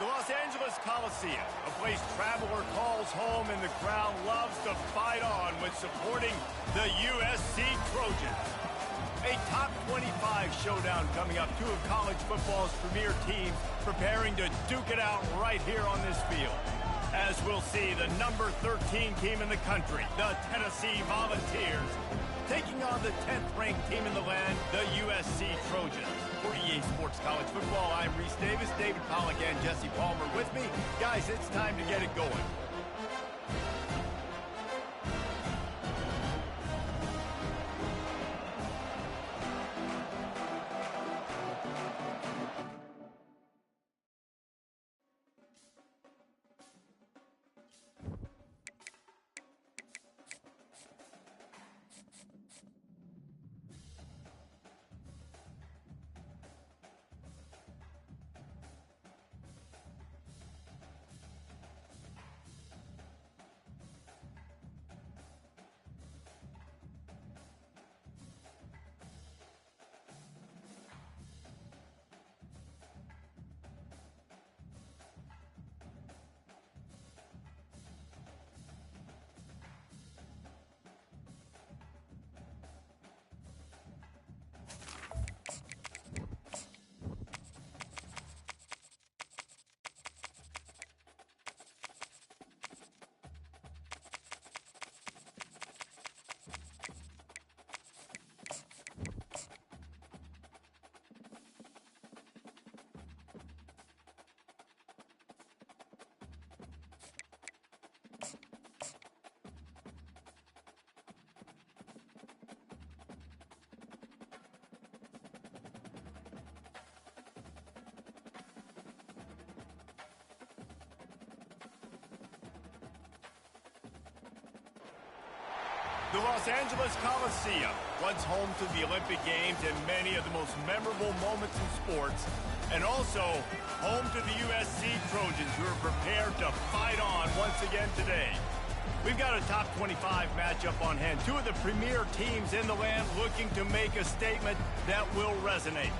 The Los Angeles Coliseum, a place traveler calls home and the crowd loves to fight on when supporting the USC Trojans. A top 25 showdown coming up. Two of college football's premier teams preparing to duke it out right here on this field. As we'll see, the number 13 team in the country, the Tennessee Volunteers, taking on the 10th-ranked team in the land, the USC Trojans. For EA Sports College Football, I'm Reese Davis, David Pollack, and Jesse Palmer with me. Guys, it's time to get it going. The Los Angeles Coliseum, once home to the Olympic Games and many of the most memorable moments in sports, and also home to the USC Trojans, who are prepared to fight on once again today. We've got a top 25 matchup on hand. Two of the premier teams in the land looking to make a statement that will resonate.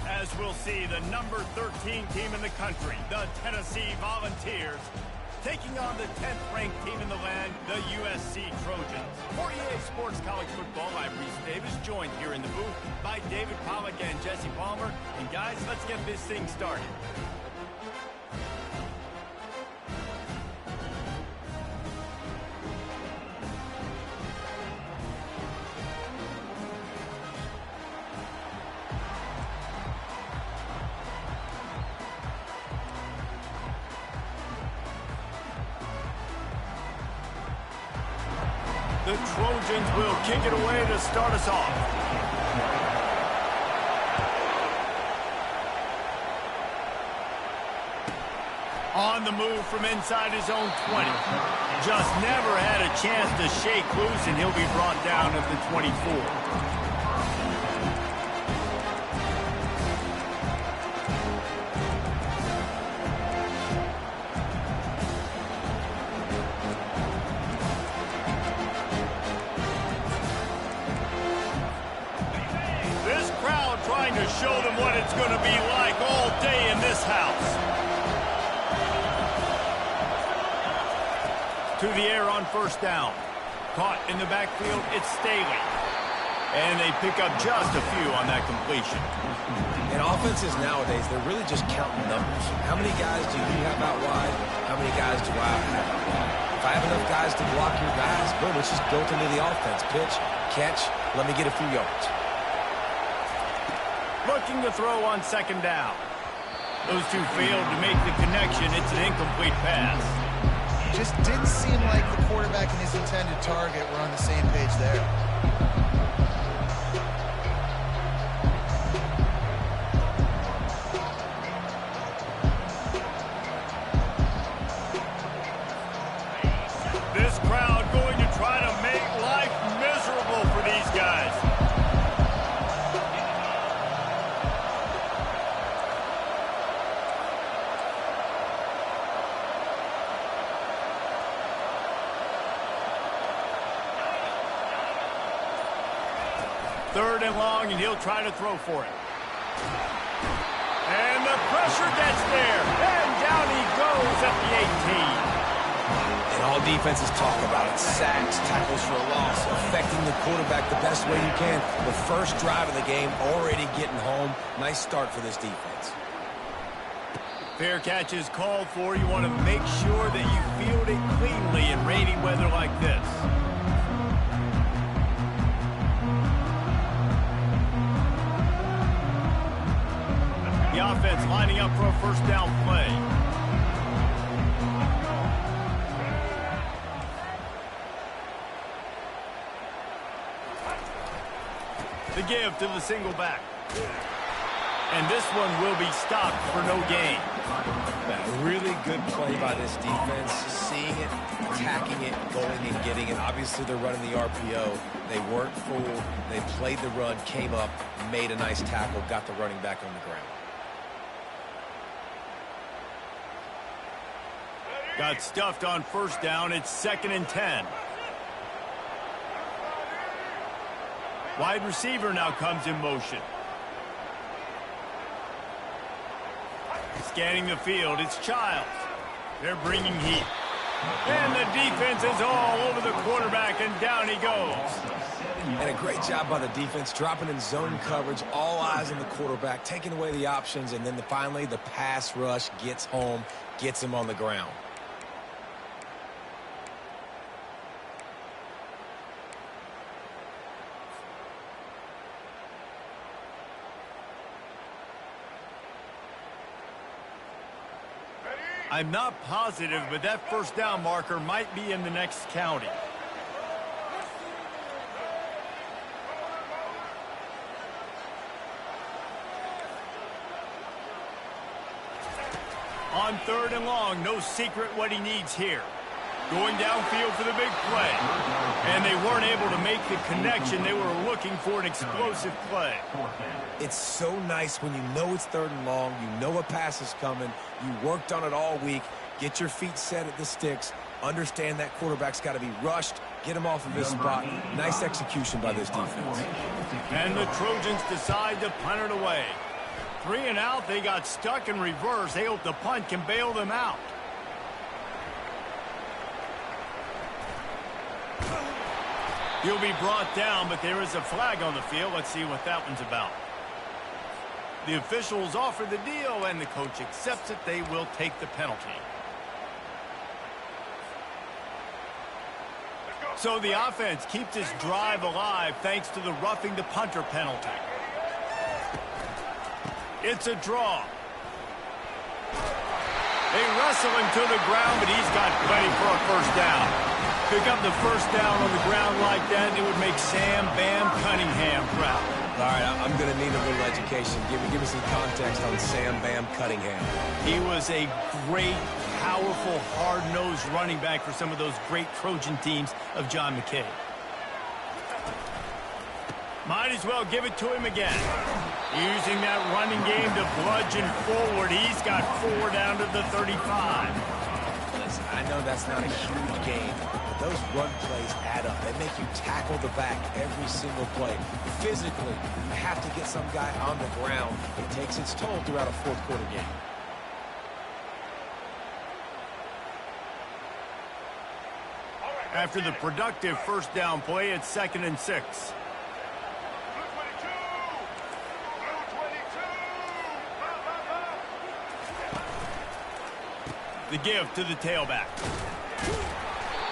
As we'll see, the number 13 team in the country, the Tennessee Volunteers, taking on the 10th-ranked team in the land, the USC Trojans. For EA Sports College Football, I'm Reese Davis, joined here in the booth by David Pollack and Jesse Palmer. And guys, let's get this thing started. The Trojans will kick it away to start us off. On the move from inside his own 20. Just never had a chance to shake loose, and he'll be brought down at the 24. Trying to show them what it's going to be like all day in this house. To the air on first down. Caught in the backfield, it's Staley. And they pick up just a few on that completion. In offenses nowadays, they're really just counting numbers. How many guys do you have out wide? How many guys do I have out wide? If I have enough guys to block your guys, boom, it's just built into the offense. Pitch, catch, let me get a few yards. Looking to throw on second down. Those two failed to make the connection. It's an incomplete pass. Just didn't seem like the quarterback and his intended target were on the same page there. This crowd going to try to make life miserable for these guys. Third and long, and he'll try to throw for it. And the pressure gets there. And down at the 18. And all defenses talk about it. Sacks, tackles for a loss, affecting the quarterback the best way you can. The first drive of the game, already getting home. Nice start for this defense. Fair catch is called for. You want to make sure that you field it cleanly in rainy weather like this. The offense lining up for a first down play. The give to the single back. And this one will be stopped for no gain. A really good play by this defense. Seeing it, attacking it, going and getting it. Obviously, they're running the RPO. They weren't fooled. They played the run, came up, made a nice tackle, got the running back on the ground. Got stuffed on first down. It's 2nd and 10. Wide receiver now comes in motion. Scanning the field, it's Childs. They're bringing heat. And the defense is all over the quarterback, and down he goes. And a great job by the defense, dropping in zone coverage, all eyes on the quarterback, taking away the options, and then finally the pass rush gets home, gets him on the ground. I'm not positive, but that first down marker might be in the next county. On 3rd and long, no secret what he needs here. Going downfield for the big play. And they weren't able to make the connection. They were looking for an explosive play. It's so nice when you know it's 3rd and long, you know a pass is coming, you worked on it all week, get your feet set at the sticks, understand that quarterback's got to be rushed, get him off of his spot. Nice execution by this defense. And the Trojans decide to punt it away. 3 and out, they got stuck in reverse. They hope the punt can bail them out. He'll be brought down, but there is a flag on the field. Let's see what that one's about. The officials offer the deal, and the coach accepts it. They will take the penalty. So the offense keeps this drive alive thanks to the roughing the punter penalty. It's a draw. They wrestle him to the ground, but he's got plenty for a first down. Pick up the first down on the ground like that, and it would make Sam Bam Cunningham proud. All right, I'm going to need a little education. Give me some context on Sam Bam Cunningham. He was a great, powerful, hard-nosed running back for some of those great Trojan teams of John McKay. Might as well give it to him again. Using that running game to bludgeon forward. He's got 4 down to the 35. Listen, I know that's not a huge game, but those run plays add up. They make you tackle the back every single play. Physically, you have to get some guy on the ground. It takes its toll throughout a fourth-quarter game. After the productive first down play, it's 2nd and 6. The give to the tailback.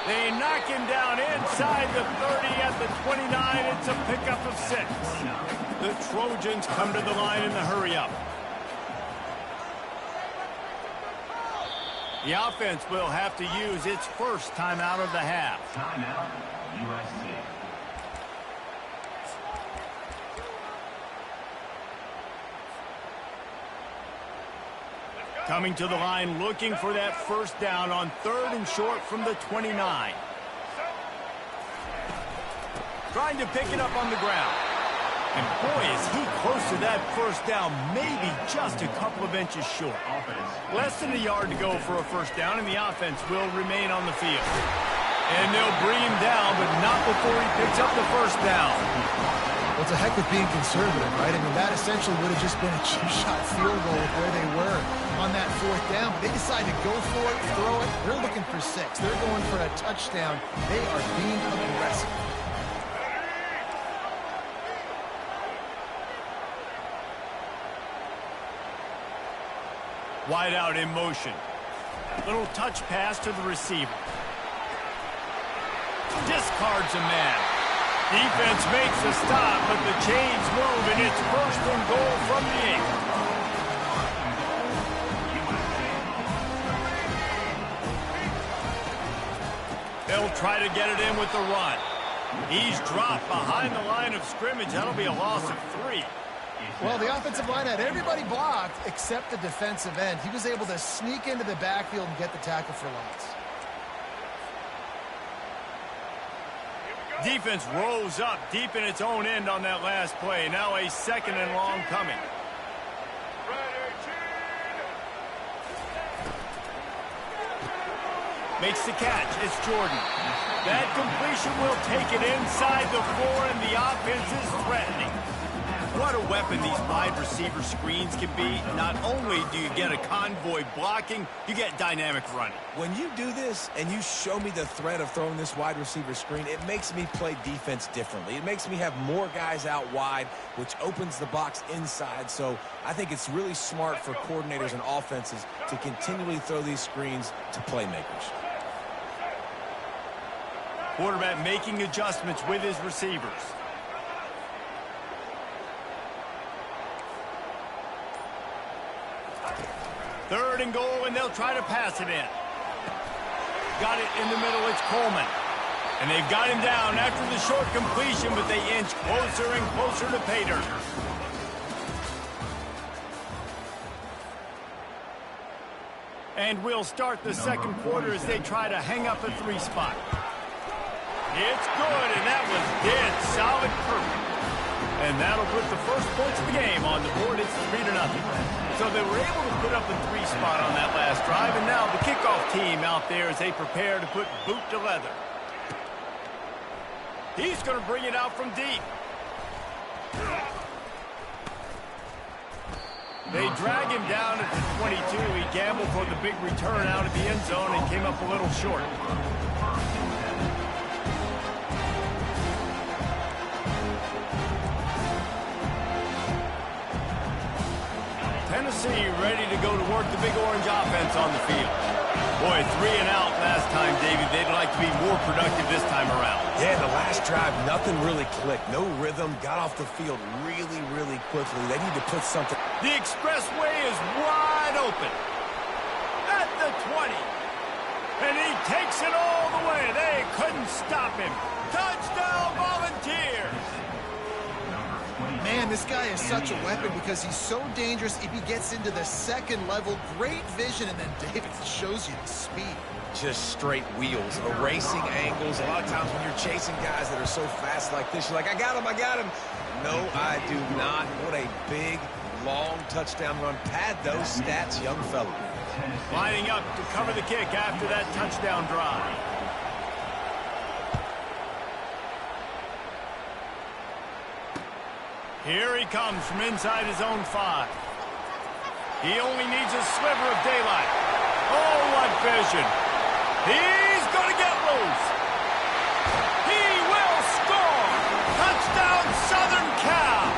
They knock him down inside the 30 at the 29. It's a pickup of 6. The Trojans come to the line in the hurry-up. The offense will have to use its first timeout of the half. Timeout, USC. Coming to the line, looking for that first down on 3rd and short from the 29. Trying to pick it up on the ground. And boy, is he close to that first down, maybe just a couple of inches short. Less than a yard to go for a first down, and the offense will remain on the field. And they'll bring him down, but not before he picks up the first down. Well, to heck with being conservative, right? I mean, that essentially would have just been a cheap shot field goal with where they were on that 4th down. But they decided to go for it, throw it. They're looking for 6. They're going for a touchdown. They are being aggressive. Wide out in motion. Little touch pass to the receiver. Discards a man. Defense makes a stop, but the chains move, and it's 1st and goal from the 8. They'll try to get it in with the run. He's dropped behind the line of scrimmage. That'll be a loss of 3. Well, the offensive line had everybody blocked except the defensive end. He was able to sneak into the backfield and get the tackle for loss. Defense rose up deep in its own end on that last play. Now a 2nd and long coming. Makes the catch. It's Jordan. That completion will take it inside the 4, and the offense is threatening. What a weapon these wide receiver screens can be. Not only do you get a convoy blocking, you get dynamic running. When you do this and you show me the threat of throwing this wide receiver screen, it makes me play defense differently. It makes me have more guys out wide, which opens the box inside. So I think it's really smart for coordinators and offenses to continually throw these screens to playmakers. Quarterback making adjustments with his receivers. Third and goal, and they'll try to pass it in. Got it in the middle, it's Coleman. And they've got him down after the short completion, but they inch closer and closer to pay dirt. And we'll start the 2nd quarter as they try to hang up a 3 spot. It's good, and that was dead solid perfect. And that'll put the first points of the game on the board. It's 3-0. So they were able to put up a 3 spot on that last drive, and now the kickoff team out there as they prepare to put boot to leather. He's going to bring it out from deep. They drag him down at the 22. He gambled for the big return out of the end zone and came up a little short. Tennessee ready to go to work the big orange offense on the field. Boy, 3 and out last time, David. They'd like to be more productive this time around. Yeah, the last drive, nothing really clicked. No rhythm, got off the field really, really quickly. They need to put something. The expressway is wide open. At the 20. And he takes it all the way. They couldn't stop him. Touchdown, Volunteers. Man, this guy is such a weapon because he's so dangerous if he gets into the 2nd level. Great vision, and then David shows you the speed. Just straight wheels, erasing angles. A lot of times when you're chasing guys that are so fast like this, you're like, I got him, I got him. No, I do not. What a big, long touchdown run. Pad those stats, young fella. Lining up to cover the kick after that touchdown drive. Here he comes from inside his own 5. He only needs a sliver of daylight. Oh, what vision. He's going to get loose. He will score. Touchdown, Southern Cal.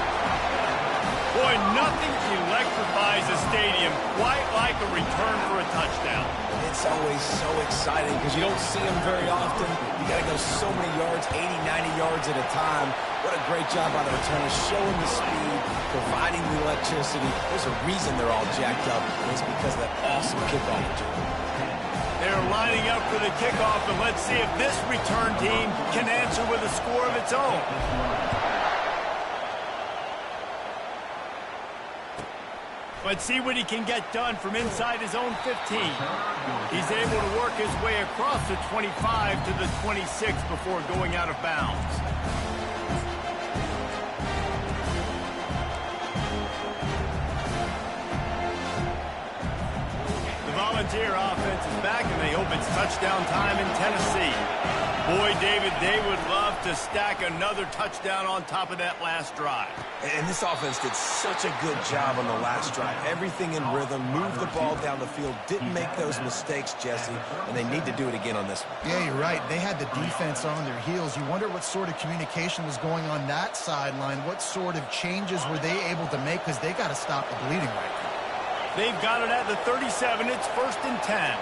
Boy, nothing electrifies a stadium quite like a return for a touchdown. It's always so exciting because you don't see them very often. You got to go so many yards, 80, 90 yards at a time. What a great job by the returners, showing the speed, providing the electricity. There's a reason they're all jacked up, and it's because of that awesome kickoff return. They're lining up for the kickoff, and let's see if this return team can answer with a score of its own. Let's see what he can get done from inside his own 15. He's able to work his way across the 25 to the 26 before going out of bounds. Frontier offense is back, and they hope it's touchdown time in Tennessee. Boy, David, they would love to stack another touchdown on top of that last drive. And this offense did such a good job on the last drive. Everything in rhythm, moved the ball down the field, didn't make those mistakes, Jesse, and they need to do it again on this one. Yeah, you're right. They had the defense on their heels. You wonder what sort of communication was going on that sideline. What sort of changes were they able to make, because they got to stop the bleeding right now. They've got it at the 37. It's 1st and 10.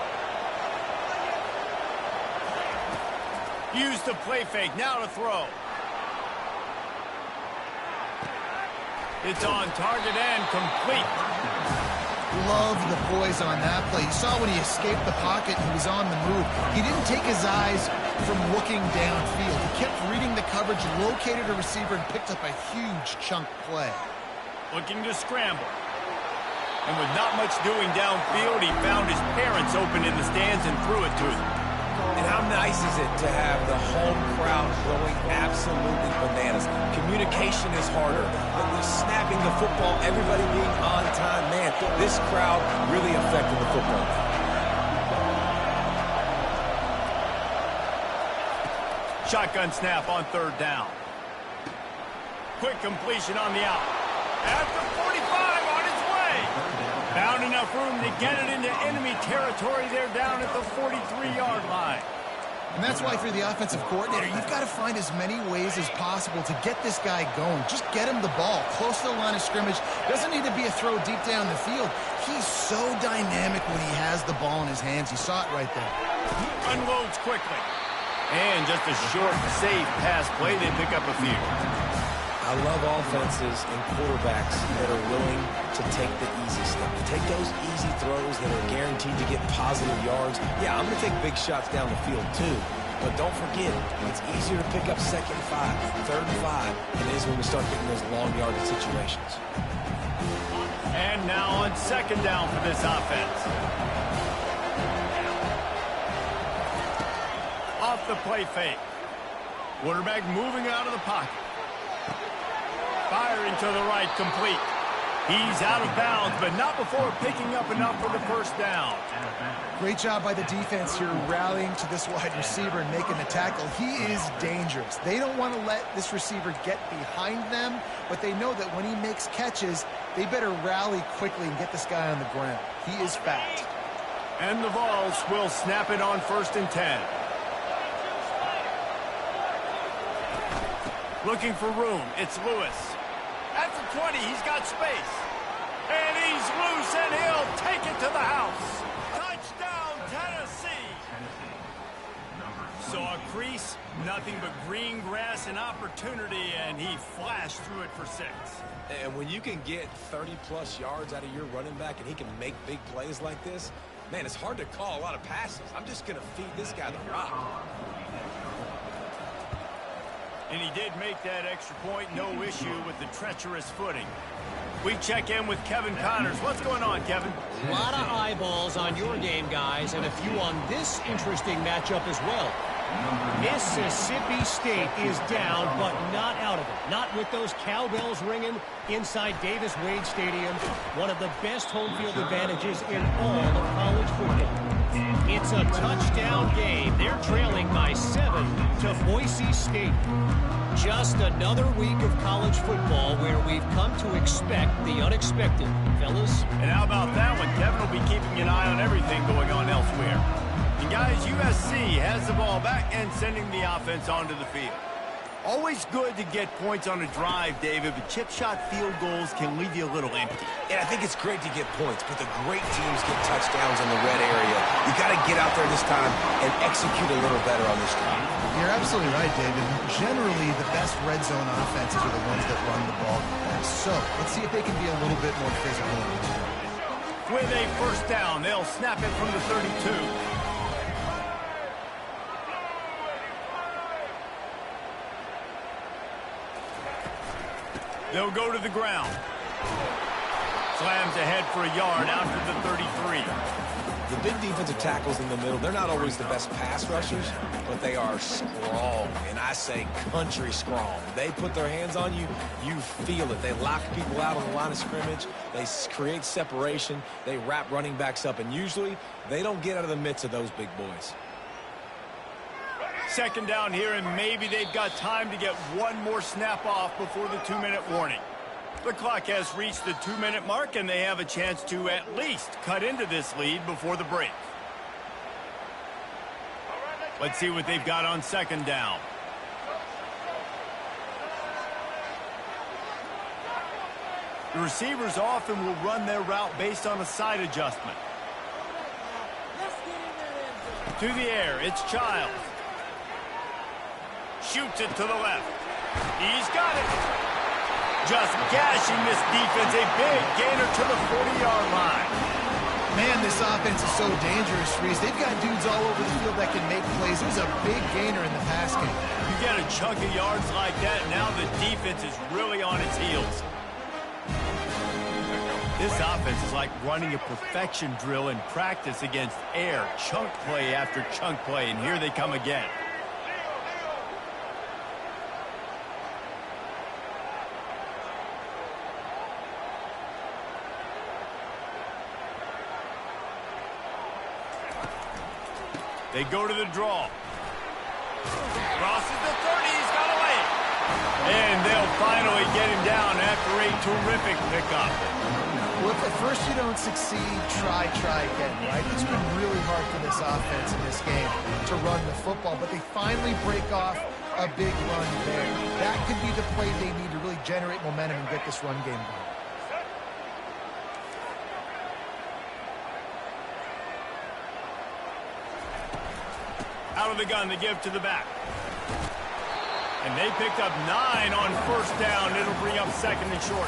Use the play fake. Now to throw. It's on target and complete. Love the poise on that play. You saw when he escaped the pocket, he was on the move. He didn't take his eyes from looking downfield. He kept reading the coverage, located a receiver, and picked up a huge chunk play. Looking to scramble. And with not much doing downfield, he found his parents open in the stands and threw it to them. And how nice is it to have the home crowd going absolutely bananas? Communication is harder. But snapping the football, everybody being on time, man, this crowd really affected the football. Shotgun snap on 3rd down. Quick completion on the out. At the 45 on its way. Found enough room to get it into enemy territory. They're down at the 43-yard line. And that's why, for the offensive coordinator, you've got to find as many ways as possible to get this guy going. Just get him the ball close to the line of scrimmage. Doesn't need to be a throw deep down the field. He's so dynamic when he has the ball in his hands. You saw it right there. Unloads quickly. And just a short, safe pass play. They pick up a few. I love offenses and quarterbacks that are willing to take the easy step, to take those easy throws that are guaranteed to get positive yards. Yeah, I'm going to take big shots down the field too, but don't forget, it's easier to pick up 2nd and 5, 3rd and 5 than it is when we start getting those long yardage situations. And now on 2nd down for this offense. Off the play fake. Quarterback moving out of the pocket. Firing to the right, complete. He's out of bounds, but not before picking up enough for the 1st down. Great job by the defense here, rallying to this wide receiver and making the tackle. He is dangerous. They don't want to let this receiver get behind them, but they know that when he makes catches, they better rally quickly and get this guy on the ground. He is fast. And the Vols will snap it on 1st and 10. Looking for room. It's Lewis. At the 20, he's got space. And he's loose, and he'll take it to the house. Touchdown, Tennessee. Saw a crease, nothing but green grass and opportunity, and he flashed through it for 6. And when you can get 30-plus yards out of your running back and he can make big plays like this, man, it's hard to call a lot of passes. I'm just going to feed this guy the rock. And he did make that extra point, no issue with the treacherous footing. We check in with Kevin Connors. What's going on, Kevin? A lot of eyeballs on your game, guys, and a few on this interesting matchup as well. Mississippi State is down, but not out of it. Not with those cowbells ringing inside Davis-Wade Stadium, one of the best home field advantages in all of college football. It's a touchdown game. They're trailing by 7 to Boise State. Just another week of college football where we've come to expect the unexpected, fellas. And how about that one? Kevin will be keeping an eye on everything going on elsewhere. And guys, USC has the ball back and sending the offense onto the field. Always good to get points on a drive, David, but chip shot field goals can leave you a little empty. Yeah, I think it's great to get points, but the great teams get touchdowns in the red area. You got to get out there this time and execute a little better on this drive. You're absolutely right, David. Generally, the best red zone offenses are the ones that run the ball the best. So let's see if they can be a little bit more physical in this one. With a 1st down, they'll snap it from the 32. They'll go to the ground. Slams ahead for a yard out to the 33. The big defensive tackles in the middle, they're not always the best pass rushers, but they are strong, and I say country strong. They put their hands on you, you feel it. They lock people out on the line of scrimmage. They create separation. They wrap running backs up, and usually they don't get out of the midst of those big boys. Second down here, and maybe they've got time to get one more snap off before the 2-minute warning. The clock has reached the 2-minute mark, and they have a chance to at least cut into this lead before the break. Let's see what they've got on second down. The receivers often will run their route based on a side adjustment. To the air, it's Childs. Shoots it to the left. He's got it. Just gashing this defense. A big gainer to the 40-yard line. Man, this offense is so dangerous, Reese. They've got dudes all over the field that can make plays. It was a big gainer in the pass game. You get a chunk of yards like that, now the defense is really on its heels. This offense is like running a perfection drill in practice against air. Chunk play after chunk play, and here they come again. They go to the draw. Crosses the 30. He's got away. And they'll finally get him down after a terrific pickup. Well, if at first you don't succeed, try again, right? It's been really hard for this offense in this game to run the football, but they finally break off a big run there. That could be the play they need to really generate momentum and get this run game going. Out of the gun, they give to the back. And they picked up 9 on first down. It'll bring up second and short.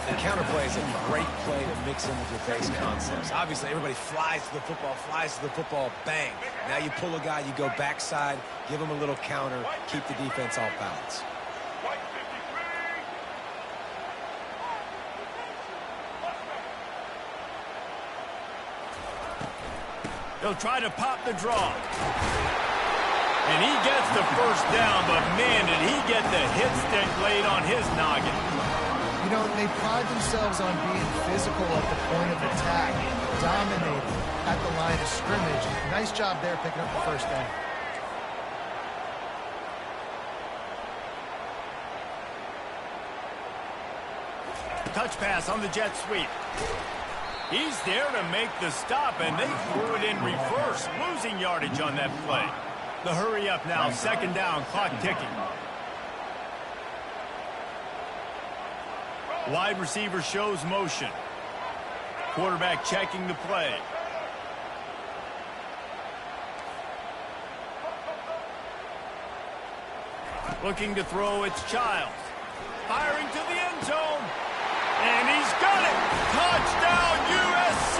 The counterplay is a great play to mix in with your base concepts. Obviously, everybody flies to the football, bang. Now you pull a guy, you go backside, give him a little counter, keep the defense off balance. They'll try to pop the draw. And he gets the first down, but man, did he get the hit stick laid on his noggin. You know, they pride themselves on being physical at the point of attack, dominating at the line of scrimmage. Nice job there picking up the first down. Touch pass on the jet sweep. He's there to make the stop, and they threw it in reverse, losing yardage on that play. The hurry up now, second down, clock ticking. Wide receiver shows motion. Quarterback checking the play. Looking to throw, it's Childs. Firing to the end zone. And he's got it! Touchdown, USC!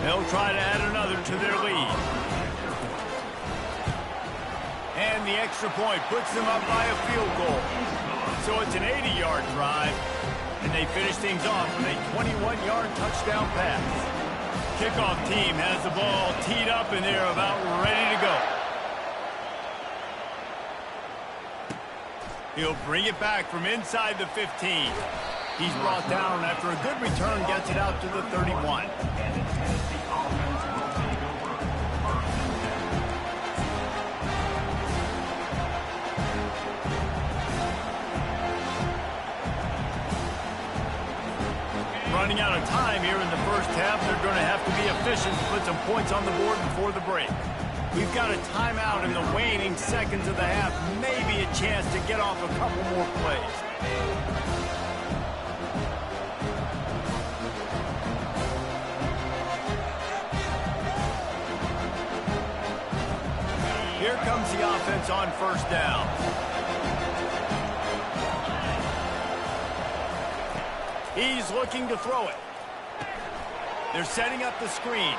They'll try to add another to their lead. And the extra point puts them up by a field goal. So it's an 80-yard drive, and they finish things off with a 21-yard touchdown pass. Kickoff team has the ball teed up, and they're about ready to go. He'll bring it back from inside the 15. He's brought down after a good return, gets it out to the 31. Running out of time here in the first half. They're going to have to be efficient to put some points on the board before the break. We've got a timeout in the waning seconds of the half. Maybe a chance to get off a couple more plays. Here comes the offense on first down. He's looking to throw it. They're setting up the screen.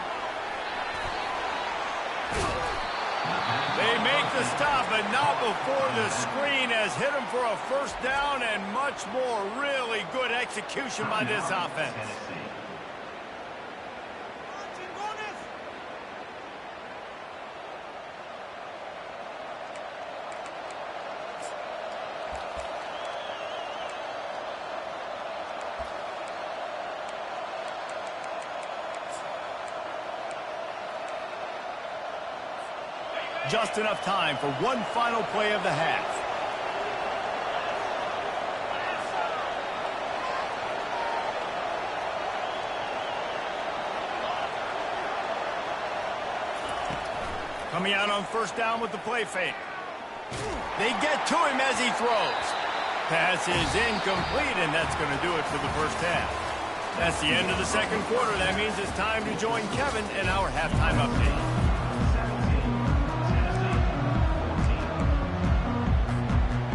They make the stop, but not before the screen has hit them for a first down and much more. Really good execution by this offense. Just enough time for one final play of the half. Coming out on first down with the play fake. They get to him as he throws. Pass is incomplete, and that's going to do it for the first half. That's the end of the second quarter. That means it's time to join Kevin in our halftime update.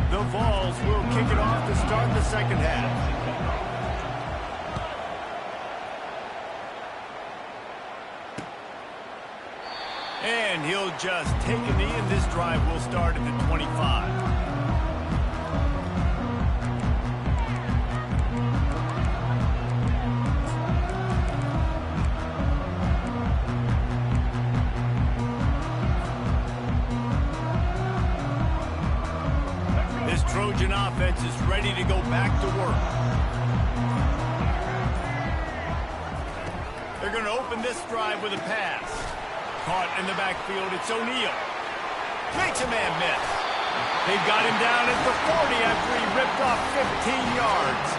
The Vols will kick it off to start the second half. And he'll just take a knee, and this drive will start at the 25. Trojan offense is ready to go back to work. They're going to open this drive with a pass. Caught in the backfield, it's O'Neal. Makes a man miss. They've got him down at the 40 after he ripped off 15 yards.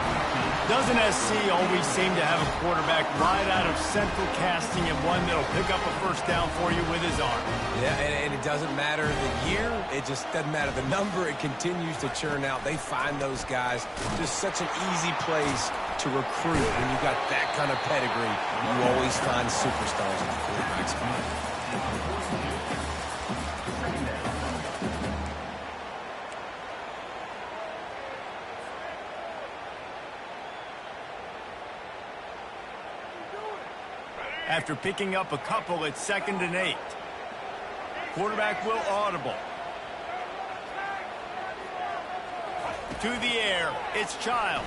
Doesn't SC always seem to have a quarterback right out of central casting and one that'll pick up a first down for you with his arm? Yeah, and it doesn't matter the year. It just doesn't matter the number. It continues to churn out. They find those guys. Just such an easy place to recruit. When you got that kind of pedigree, you always find superstars in the quarterback spot. After picking up a couple, it's 2nd and 8. Quarterback will audible. To the air, it's Childs.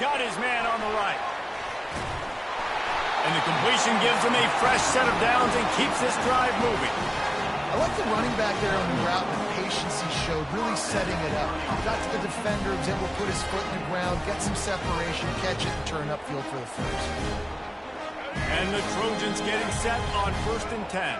Got his man on the right. And the completion gives him a fresh set of downs and keeps this drive moving. I like the running back there on the route and the patience he showed, really setting it up. Got to the defender, was able to put his foot in the ground, get some separation, catch it, and turn upfield for the first. And the Trojans getting set on 1st and 10.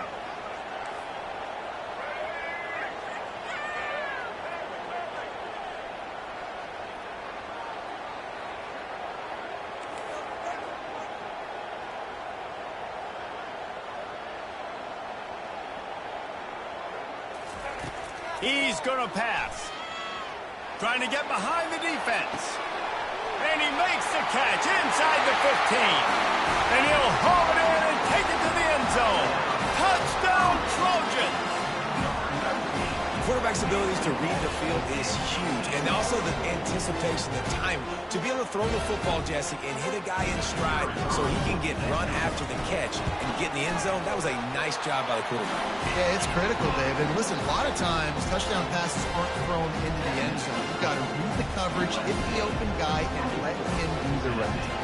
He's going to pass. Trying to get behind the defense. And he makes the catch inside the 15. And he'll haul it in and take it to the end zone. Touchdown, Trojans! Quarterback's abilities to read the field is huge. And also the anticipation, the time. To be able to throw the football, Jesse, and hit a guy in stride so he can get run after the catch and get in the end zone, that was a nice job by the quarterback. Yeah, it's critical, David. Listen, a lot of times, touchdown passes aren't thrown into the end zone. You've got to read the coverage, hit the open guy, and let him do the rest.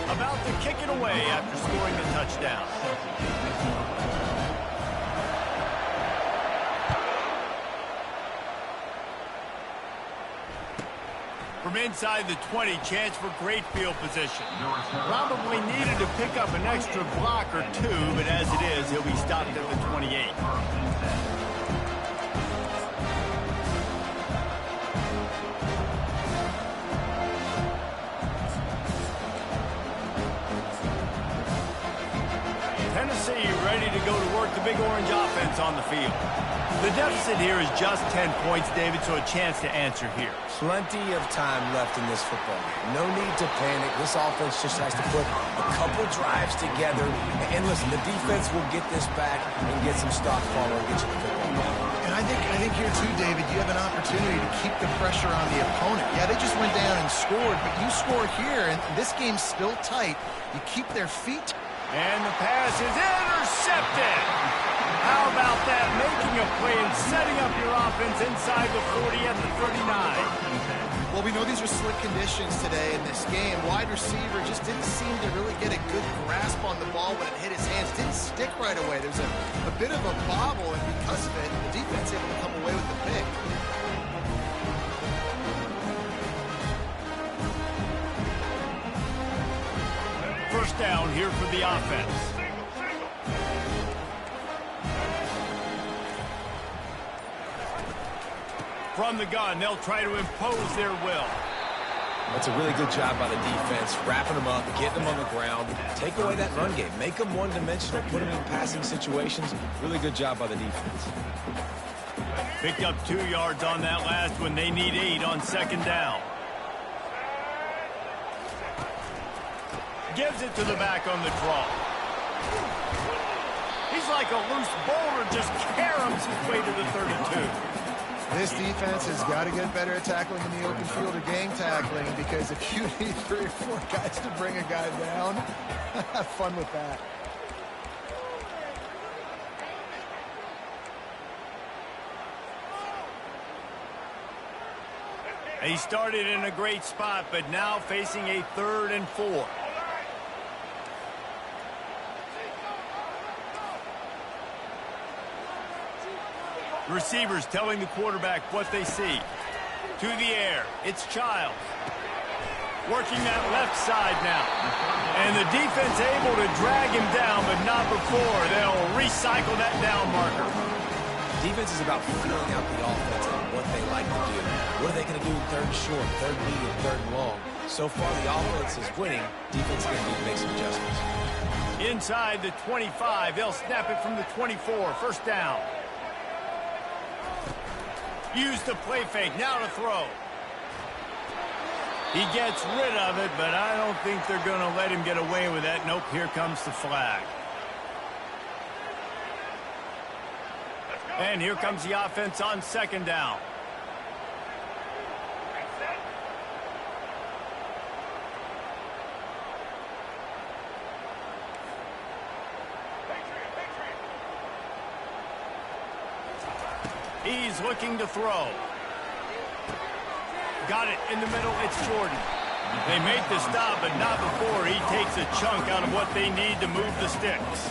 About to kick it away after scoring the touchdown. From inside the 20, chance for great field position. Probably needed to pick up an extra block or two, but as it is, he'll be stopped at the 28. Tennessee ready to go to work the Big Orange offense on the field. The deficit here is just 10 points, David, so a chance to answer here. Plenty of time left in this football game. No need to panic. This offense just has to put a couple drives together. And listen, the defense will get this back and get some stock follow and get you the football game. And I think here too, David, you have an opportunity to keep the pressure on the opponent. Yeah, they just went down and scored, but you score here, and this game's still tight. You keep their feet And the pass is intercepted. How about that? Making a play and setting up your offense inside the 40 at the 39. Well, we know these are slick conditions today in this game. Wide receiver just didn't seem to really get a good grasp on the ball when it hit his hands. Didn't stick right away. There's a bit of a bobble, and because of it, the defense able to come away with the pick. First down here for the offense. From the gun, they'll try to impose their will. That's a really good job by the defense, wrapping them up, getting them on the ground, take away that run game, make them one-dimensional, put them in passing situations. Really good job by the defense. Picked up 2 yards on that last one. They need 8 on second down. Gives it to the back on the draw. He's like a loose boulder, just caroms his way to the 32. This defense has got to get better at tackling in the open field or game tackling, because if you need 3 or 4 guys to bring a guy down, have fun with that. He started in a great spot, but now facing a 3rd and 4. Receivers telling the quarterback what they see. To the air, it's Childs. Working that left side now. And the defense able to drag him down, but not before. They'll recycle that down marker. Defense is about feeling out the offense and what they like to do. What are they going to do in 3rd and short, 3rd and medium, 3rd and long? So far, the offense is winning. Defense is going to need to make some adjustments. Inside the 25, they'll snap it from the 24. First down. Use the play fake, now to throw. He gets rid of it, but I don't think they're going to let him get away with that. Nope, here comes the flag. And here comes the offense on second down. He's looking to throw. Got it in the middle. It's Jordan. They make the stop, but not before he takes a chunk out of what they need to move the sticks.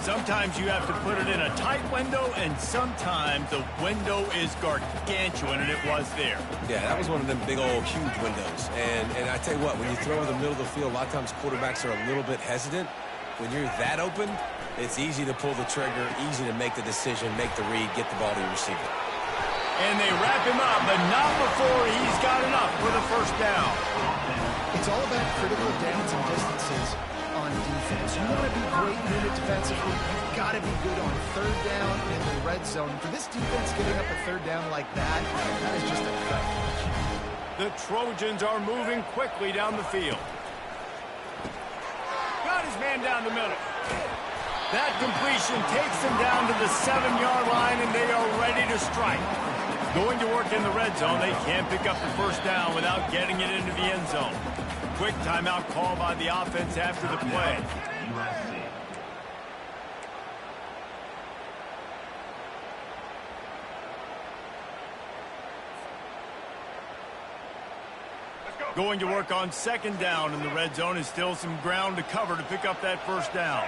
Sometimes you have to put it in a tight window, and sometimes the window is gargantuan, and it was there. Yeah, that was one of them big old huge windows. And I tell you what, when you throw in the middle of the field, a lot of times quarterbacks are a little bit hesitant. When you're that open, it's easy to pull the trigger, easy to make the decision, make the read, get the ball to your receiver. And they wrap him up, but not before he's got enough for the first down. It's all about critical downs and distances on defense. You want to be great unit defensively, you've got to be good on 3rd down and in the red zone. For this defense getting up a 3rd down like that, that is just a cut. The Trojans are moving quickly down the field. Got his man down the middle. That completion takes them down to the 7-yard line, and they are ready to strike. Going to work in the red zone, they can't pick up the first down without getting it into the end zone. Quick timeout call by the offense after the play. Going to work on second down in the red zone, is still some ground to cover to pick up that first down.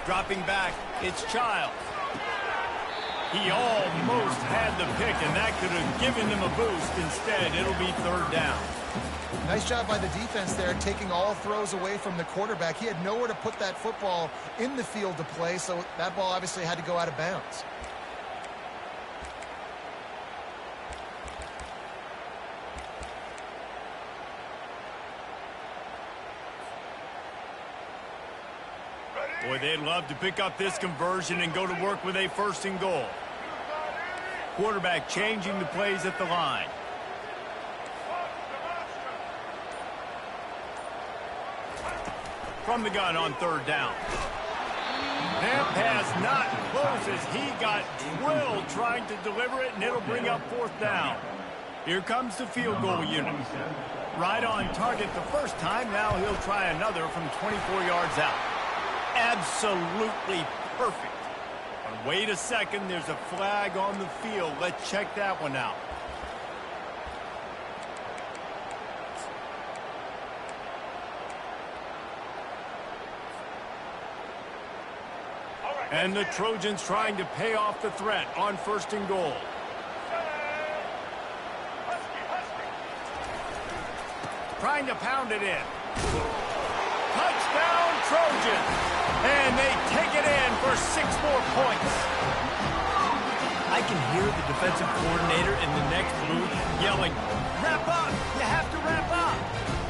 Dropping back, it's Childs. He almost had the pick, and that could have given them a boost. Instead, it'll be 3rd down. Nice job by the defense there, taking all throws away from the quarterback. He had nowhere to put that football in the field to play, so that ball obviously had to go out of bounds. Boy, they'd love to pick up this conversion and go to work with a 1st and goal. Quarterback changing the plays at the line. From the gun on 3rd down. That pass not close as he got drilled trying to deliver it, and it'll bring up 4th down. Here comes the field goal unit. Right on target the first time. Now he'll try another from 24 yards out. Absolutely perfect. But wait a second. There's a flag on the field. Let's check that one out. And the Trojans trying to pay off the threat on 1st and goal. Trying to pound it in. Touchdown, Trojans. And they take it in for 6 more points. I can hear the defensive coordinator in the next booth yelling, "Wrap up! You have to wrap up!"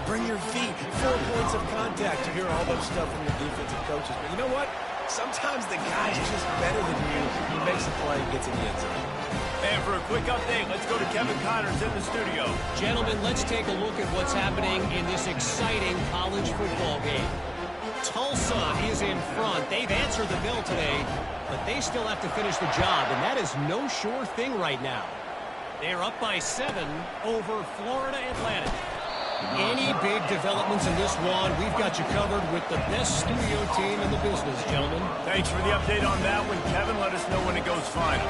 Bring your feet. 4 points of contact. You hear all those stuff from your defensive coaches. But you know what? Sometimes the guy's just better than you. He makes a play and gets in the end zone. And for a quick update, let's go to Kevin Connors in the studio. Gentlemen, let's take a look at what's happening in this exciting college football game. Tulsa is in front. They've answered the bell today, but they still have to finish the job, and that is no sure thing right now. They're up by 7 over Florida Atlantic. Any big developments in this one, we've got you covered with the best studio team in the business, gentlemen. Thanks for the update on that one, Kevin. Let us know when it goes final.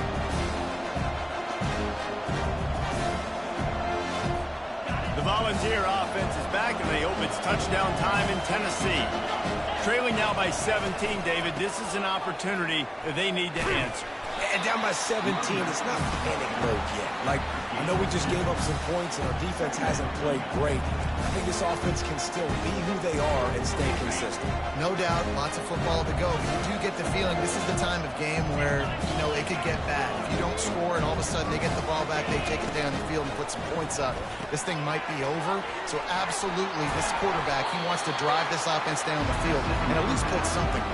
The Volunteer offense is back, and they hope it's touchdown time in Tennessee. Trailing now by 17, David. This is an opportunity that they need to answer. And down by 17, it's not panic mode yet. Like, I know we just gave up some points and our defense hasn't played great. I think this offense can still be who they are and stay consistent. No doubt, lots of football to go, but you do get the feeling this is the time of game where, you know, it could get bad. If you don't score and all of a sudden they get the ball back, they take it down the field and put some points up, this thing might be over. So absolutely, this quarterback, he wants to drive this offense down the field and at least put something.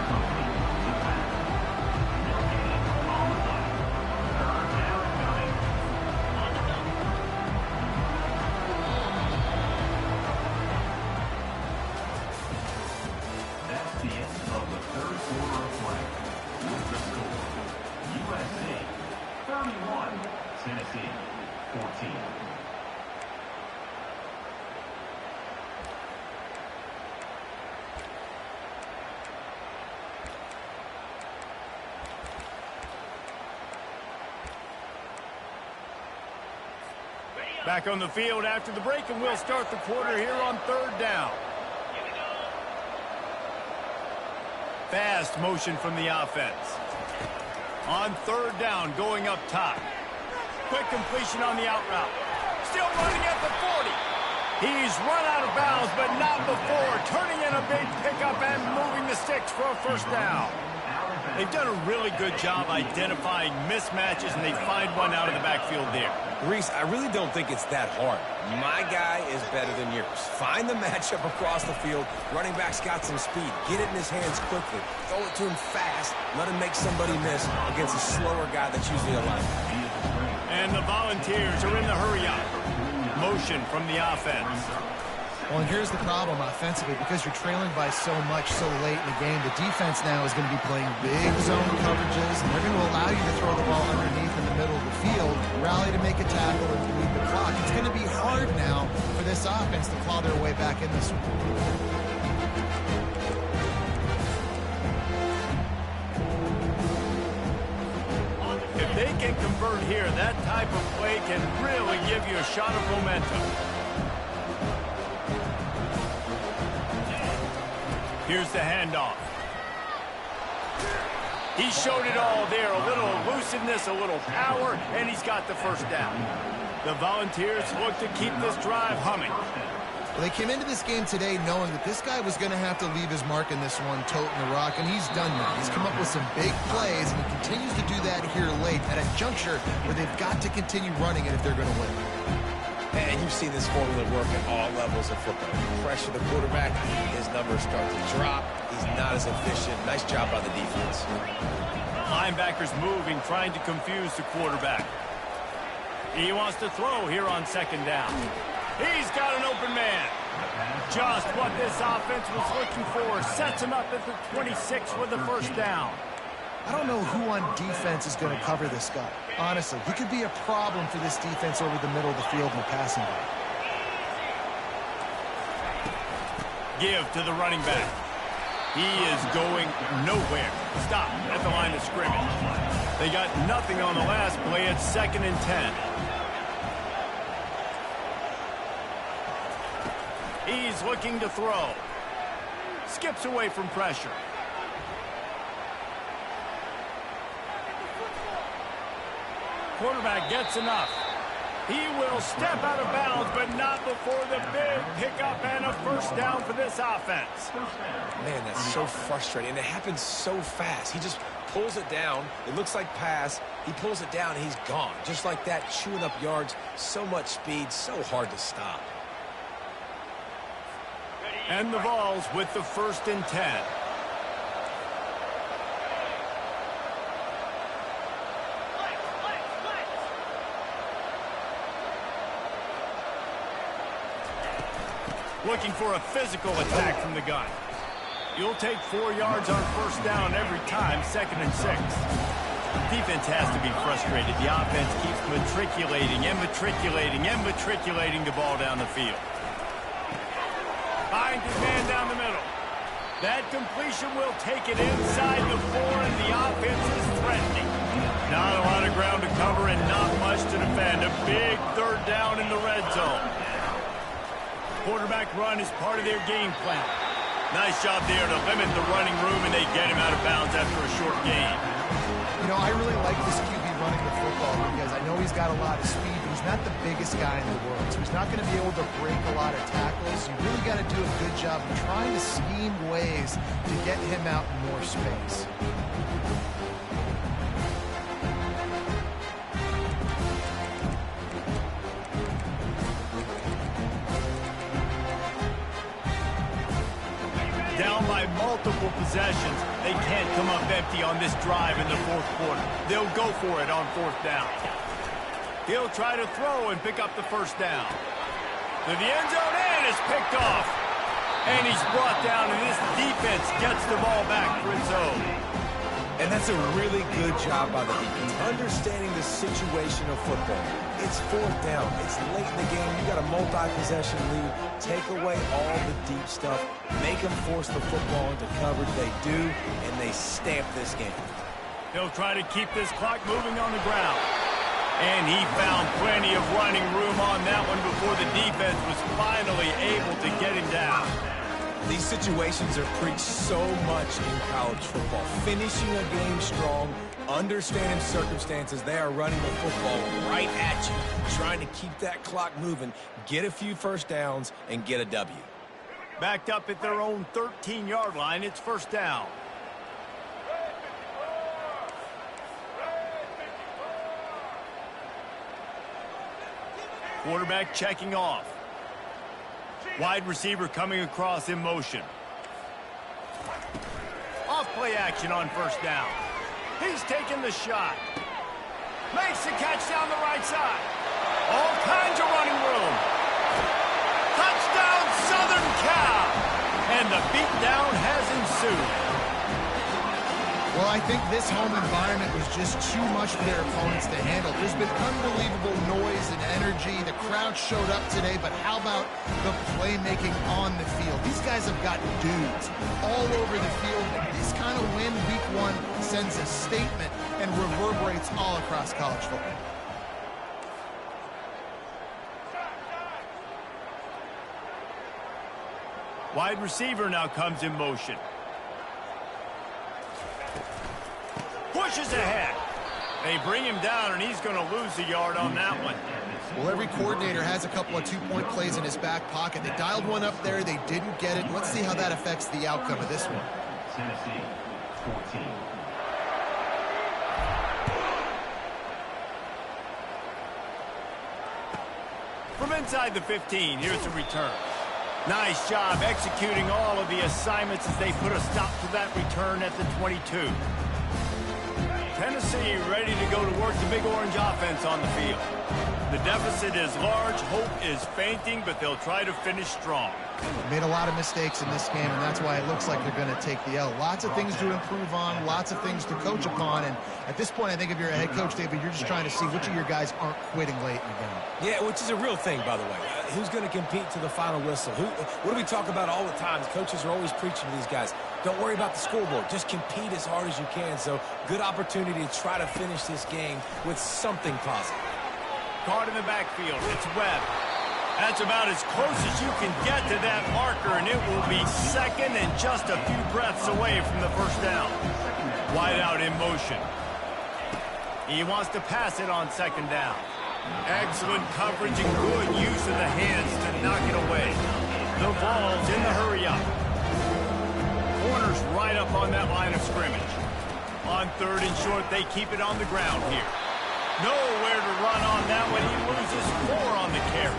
Back on the field after the break, and we'll start the quarter here on 3rd down. Fast motion from the offense. On 3rd down, going up top. Quick completion on the out route. Still running at the 40. He's run out of bounds, but not before. Turning in a big pickup and moving the sticks for a 1st down. They've done a really good job identifying mismatches, and they find one out of the backfield there. Reese, I really don't think it's that hard. My guy is better than yours. Find the matchup across the field. Running back's got some speed. Get it in his hands quickly. Throw it to him fast. Let him make somebody miss against a slower guy that's usually a linebacker. And the Volunteers are in the hurry-up. Motion from the offense. Well, and here's the problem offensively. Because you're trailing by so much so late in the game, the defense now is going to be playing big zone coverages, and they're going to allow you to throw the ball underneath in the middle of the field, rally to make a tackle, and lead the clock. It's going to be hard now for this offense to claw their way back in this one. If they can convert here, that type of play can really give you a shot of momentum. Here's the handoff. He showed it all there. A little elusiveness, a little power, and he's got the 1st down. The Volunteers look to keep this drive humming. Well, they came into this game today knowing that this guy was going to have to leave his mark in this one, toting the rock, and he's done that. He's come up with some big plays, and he continues to do that here late at a juncture where they've got to continue running it if they're going to win. And you've seen this formula work at all levels of football. You pressure the quarterback, his numbers start to drop. He's not as efficient. Nice job by the defense. Linebackers moving, trying to confuse the quarterback. He wants to throw here on 2nd down. He's got an open man. Just what this offense was looking for. Sets him up at the 26 with the 1st down. I don't know who on defense is going to cover this guy. Honestly, he could be a problem for this defense over the middle of the field in the passing game. Give to the running back. He is going nowhere. Stop at the line of scrimmage. They got nothing on the last play. It's 2nd and 10. He's looking to throw. Skips away from pressure. Quarterback gets enough. He will step out of bounds, but not before the big pickup and a first down for this offense. Man, that's so frustrating. And it happens so fast. He just pulls it down. It looks like pass. He pulls it down, and he's gone. Just like that, chewing up yards. So much speed, so hard to stop. And the Vols with the 1st and 10. Looking for a physical attack from the gun. You'll take 4 yards on first down every time, 2nd and 6. Defense has to be frustrated. The offense keeps matriculating the ball down the field. Finds his man down the middle. That completion will take it inside the 4, and the offense is threatening. Not a lot of ground to cover and not much to defend. A big 3rd down in the red zone. Quarterback run is part of their game plan. Nice job there to limit the running room, and they get him out of bounds after a short gain. You know, I really like this QB running the football because I know he's got a lot of speed, but he's not the biggest guy in the world, so he's not going to be able to break a lot of tackles. You really got to do a good job of trying to scheme ways to get him out in more space. Down by multiple possessions. They can't come up empty on this drive in the 4th quarter. They'll go for it on 4th down. He'll try to throw and pick up the first down. To the end zone, and it's picked off. And he's brought down, and this defense gets the ball back for its own. And that's a really good job by the defense, understanding the situation of football. It's 4th down. It's late in the game. You got a multi-possession lead. Take away all the deep stuff. Make them force the football into coverage. They do, and they stamp this game. He'll try to keep this clock moving on the ground. And he found plenty of running room on that one before the defense was finally able to get him down. These situations are preached so much in college football. Finishing a game strong, understanding circumstances. They are running the football right at you, trying to keep that clock moving, get a few first downs, and get a W. Backed up at their own 13-yard line, it's 1st down. Quarterback checking off. Wide receiver coming across in motion. Off play action on 1st down. He's taking the shot. Makes the catch down the right side. All kinds of running room. Touchdown, Southern Cal. And the beatdown has ensued. Well, I think this home environment was just too much for their opponents to handle. There's been unbelievable noise and energy. The crowd showed up today, but how about the playmaking on the field? These guys have got dudes all over the field. This kind of win week 1 sends a statement and reverberates all across college football. Wide receiver now comes in motion. Pushes ahead. They bring him down, and he's going to lose a yard on that one. Well, every coordinator has a couple of 2-point plays in his back pocket. They dialed one up there. They didn't get it. Let's see how that affects the outcome of this one. Tennessee, 14. From inside the 15, here's a return. Nice job executing all of the assignments as they put a stop to that return at the 22. Tennessee ready to go to work the Big Orange offense on the field. The deficit is large, hope is fainting, but they'll try to finish strong. Made a lot of mistakes in this game, and that's why it looks like they're going to take the L. Lots of things to improve on, lots of things to coach upon, and at this point, I think if you're a head coach, David, you're just trying to see which of your guys aren't quitting late in the game. Yeah, which is a real thing, by the way. Who's going to compete to the final whistle? What do we talk about all the time? Coaches are always preaching to these guys. Don't worry about the scoreboard. Just compete as hard as you can. So, good opportunity to try to finish this game with something positive. Caught in the backfield. It's Webb. That's about as close as you can get to that marker, and it will be second and just a few breaths away from the first down. Wide out in motion. He wants to pass it on second down. Excellent coverage and good use of the hands to knock it away. The ball's in the hurry up. Corner's right up on that line of scrimmage. On third and short, they keep it on the ground here. Nowhere to run on that one. He loses 4 on the carry.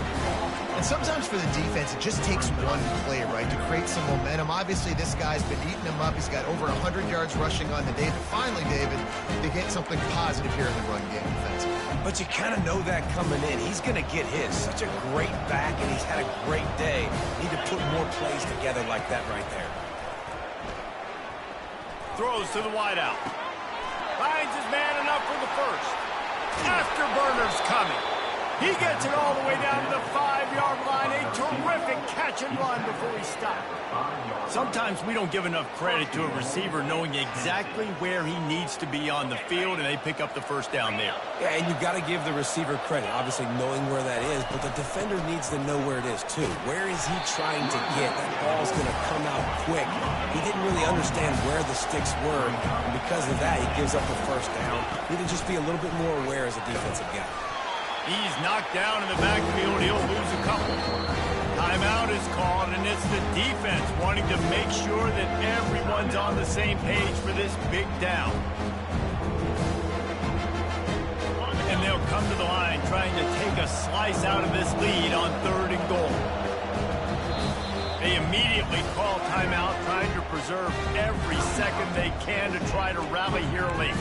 And sometimes for the defense, it just takes one play, right, to create some momentum. Obviously, this guy's been eating him up. He's got over 100 yards rushing on the day. But finally, David, they get something positive here in the run game defensively. But you kind of know that coming in. He's going to get his. Such a great back, and he's had a great day. Need to put more plays together like that right there. Throws to the wideout. Finds his man enough for the first. Afterburner's coming. He gets it all the way down to the 5-yard line. A terrific catch and run before he stopped. Sometimes we don't give enough credit to a receiver knowing exactly where he needs to be on the field, and they pick up the first down there. Yeah, and you've got to give the receiver credit, obviously knowing where that is, but the defender needs to know where it is too. Where is he trying to get? That ball's going to come out quick. He didn't really understand where the sticks were, and because of that, he gives up the first down. Need to just be a little bit more aware as a defensive guy. He's knocked down in the backfield. He'll lose a couple. Timeout is called, and it's the defense wanting to make sure that everyone's on the same page for this big down. And they'll come to the line trying to take a slice out of this lead on 3rd and goal. They immediately call timeout, trying to preserve every second they can to try to rally here late.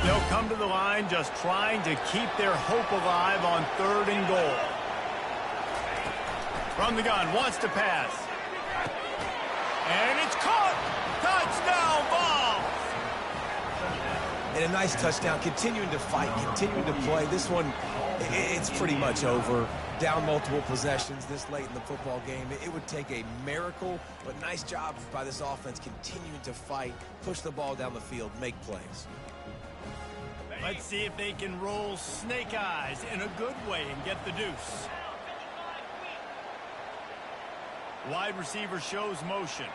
They'll come to the line just trying to keep their hope alive on 3rd and goal. From the gun, wants to pass. And it's caught! Touchdown ball! And a nice touchdown, continuing to fight, continuing to play. This one, it's pretty much over. Down multiple possessions this late in the football game. It would take a miracle, but nice job by this offense continuing to fight, push the ball down the field, make plays. Let's see if they can roll snake eyes in a good way and get the deuce. Wide receiver shows motion.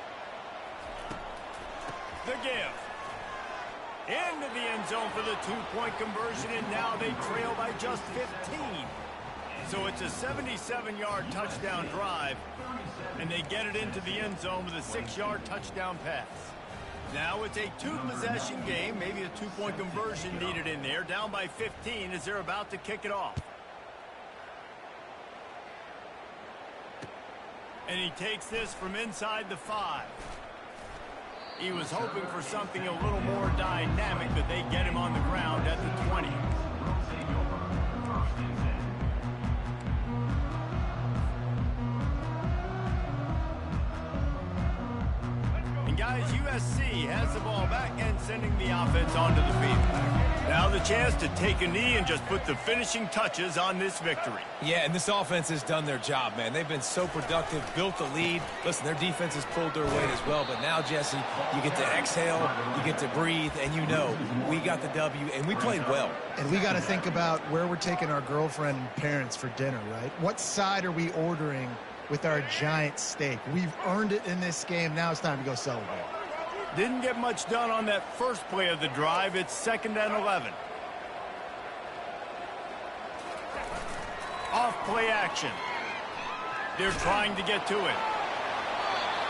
The give. Into the end zone for the 2-point conversion, and now they trail by just 15. So it's a 77-yard touchdown drive, and they get it into the end zone with a 6-yard touchdown pass. Now it's a 2-possession game, maybe a 2-point conversion needed in there, down by 15 as they're about to kick it off. And he takes this from inside the 5. He was hoping for something a little more dynamic, but they get him on the ground at the 20. And guys, USC has the ball back and sending the offense onto the field. Now the chance to take a knee and just put the finishing touches on this victory. Yeah, and this offense has done their job, man. They've been so productive, built the lead. Listen, their defense has pulled their weight as well. But now, Jesse, you get to exhale, you get to breathe, and you know we got the W, and we played well. And we got to think about where we're taking our girlfriend and parents for dinner, right? What side are we ordering with our giant steak? We've earned it in this game. Now it's time to go celebrate. Didn't get much done on that first play of the drive. It's 2nd and 11. Off play action. They're trying to get to it.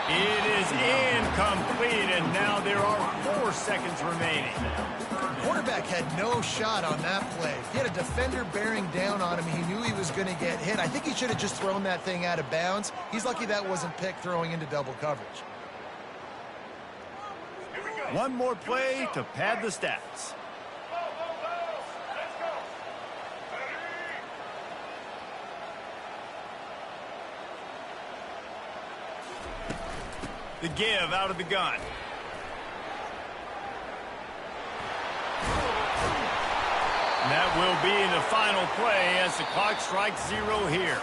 It is incomplete, and now there are 4 seconds remaining. Quarterback had no shot on that play. He had a defender bearing down on him. He knew he was going to get hit. I think he should have just thrown that thing out of bounds. He's lucky that wasn't picked throwing into double coverage. One more play to pad the stats. The give out of the gun. And that will be the final play as the clock strikes 0 here.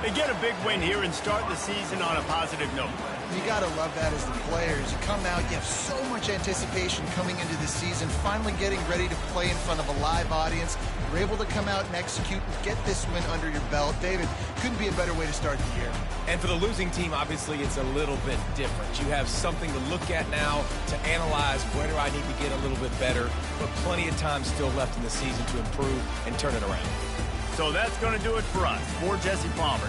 They get a big win here and start the season on a positive note. You got to love that as the players. You come out, you have so much anticipation coming into the season, finally getting ready to play in front of a live audience. You're able to come out and execute and get this win under your belt. David, couldn't be a better way to start the year. And for the losing team, obviously, it's a little bit different. You have something to look at now to analyze where do I need to get a little bit better, but plenty of time still left in the season to improve and turn it around. So that's going to do it for us. For Jesse Palmer.